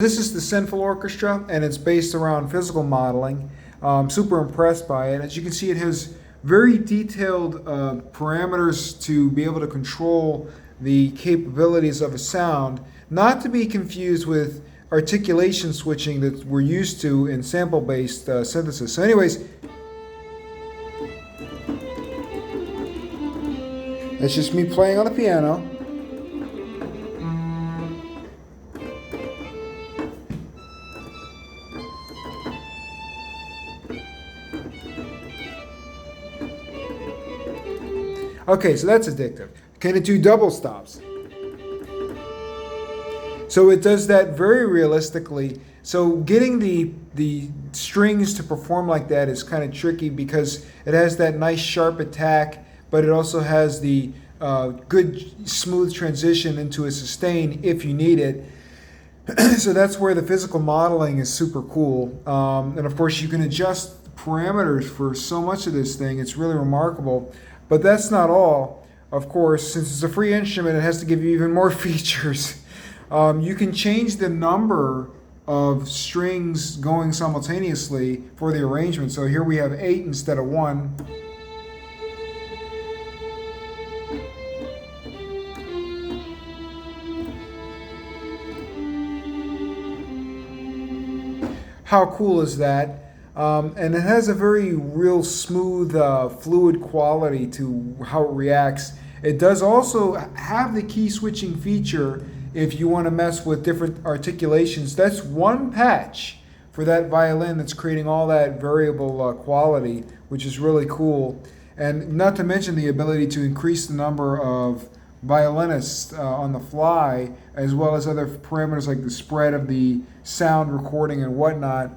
This is the Synful Orchestra, and it's based around physical modeling. I'm super impressed by it. As you can see, it has very detailed parameters to be able to control the capabilities of a sound, not to be confused with articulation switching that we're used to in sample-based synthesis. So anyways, that's just me playing on the piano. Okay, so that's addictive. Can it do double stops? So it does that very realistically. So getting the strings to perform like that is kind of tricky because it has that nice sharp attack, but it also has the good smooth transition into a sustain if you need it. So that's where the physical modeling is super cool. And of course you can adjust parameters for so much of this thing. It's really remarkable. But that's not all. Of course, since it's a free instrument, it has to give you even more features. You can change the number of strings going simultaneously for the arrangement. So here we have 8 instead of 1. How cool is that? And it has a very real smooth, fluid quality to how it reacts. It does also have the key switching feature if you want to mess with different articulations. That's one patch for that violin that's creating all that variable quality, which is really cool. And not to mention the ability to increase the number of violinists on the fly, as well as other parameters like the spread of the sound recording and whatnot.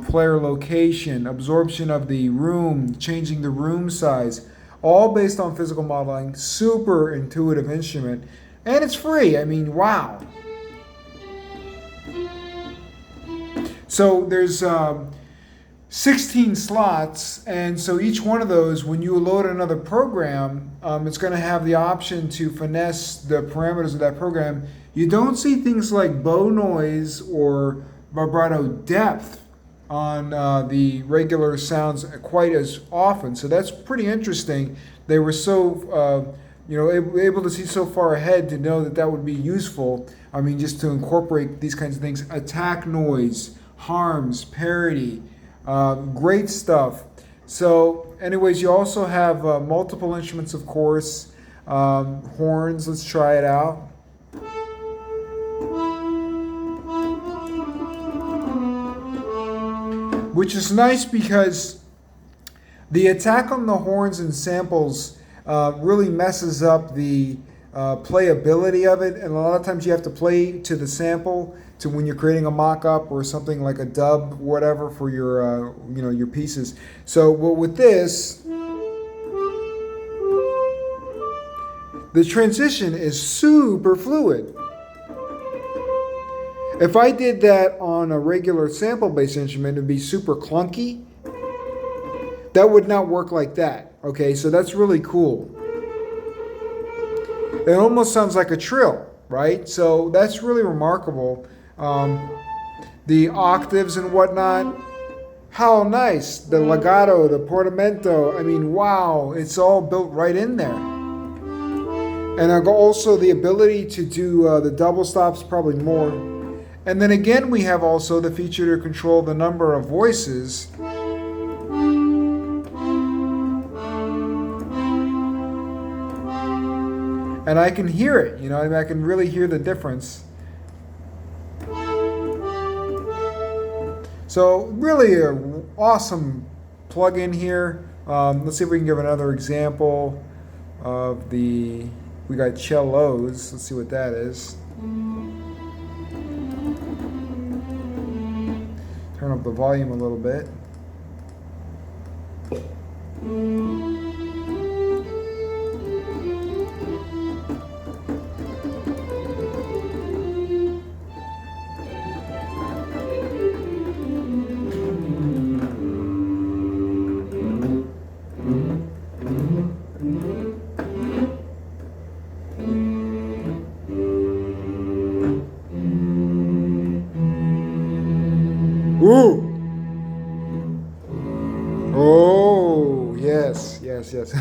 Player location, absorption of the room, changing the room size, all based on physical modeling. Super intuitive instrument, and it's free. I mean, wow. So there's 16 slots, and so each one of those, when you load another program, it's going to have the option to finesse the parameters of that program. You don't see things like bow noise or vibrato depth on the regular sounds quite as often, so that's pretty interesting. They were so able to see so far ahead to know that that would be useful. I mean, just to incorporate these kinds of things: attack noise, harms, parity, great stuff. So anyways, you also have multiple instruments, of course. Horns, let's try it out. Which is nice because the attack on the horns and samples really messes up the playability of it, and a lot of times you have to play to the sample to when you're creating a mock-up or something like a dub, whatever, for your your pieces. So with this, the transition is super fluid. If I did that on a regular sample-based instrument, it would be super clunky. That would not work like that. Okay, so that's really cool. It almost sounds like a trill, right? So that's really remarkable. The octaves and whatnot, how nice. The legato, the portamento, I mean, wow, it's all built right in there. And I've got also the ability to do the double stops, probably more. And then again, we have also the feature to control the number of voices. And I can hear it, I mean, I can really hear the difference. So really an awesome plug-in here. Let's see if we can give another example of we got cellos. Let's see what that is. Turn up the volume a little bit. Ooh. Oh, yes, yes, yes.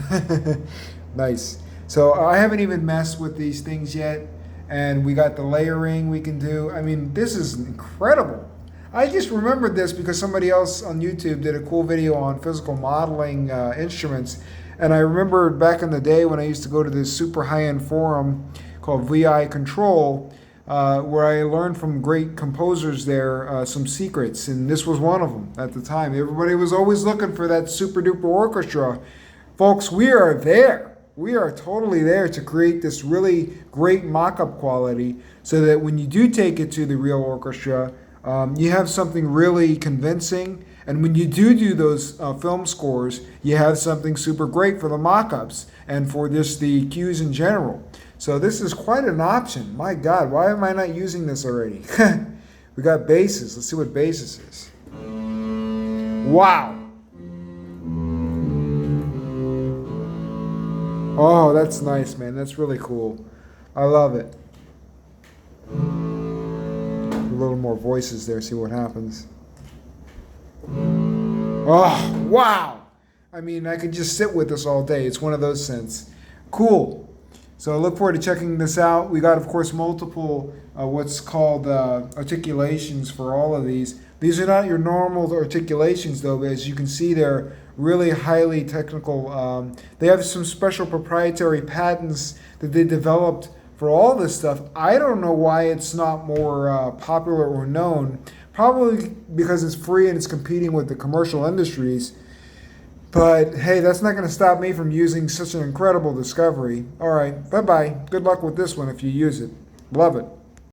Nice. So I haven't even messed with these things yet, and we got the layering we can do. I mean, this is incredible. I just remembered this because somebody else on YouTube did a cool video on physical modeling instruments, and I remembered back in the day when I used to go to this super high-end forum called VI Control, where I learned from great composers there some secrets, and this was one of them at the time. Everybody was always looking for that super duper orchestra. Folks, we are there. We are totally there to create this really great mock-up quality so that when you do take it to the real orchestra, you have something really convincing. And when you do those film scores, you have something super great for the mock-ups and for just the cues in general. So this is quite an option. My God, why am I not using this already? We got basses. Let's see what basses is. Wow. Oh, that's nice, man. That's really cool. I love it. A little more voices there, see what happens. Oh, wow. I mean, I could just sit with this all day. It's one of those scents. Cool. So I look forward to checking this out. We got, of course, multiple what's called articulations for all of these. These are not your normal articulations, though. As you can see, they're really highly technical. They have some special proprietary patents that they developed for all this stuff. I don't know why it's not more popular or known. Probably because it's free and it's competing with the commercial industries. But hey, that's not going to stop me from using such an incredible discovery. All right, bye-bye. Good luck with this one if you use it. Love it.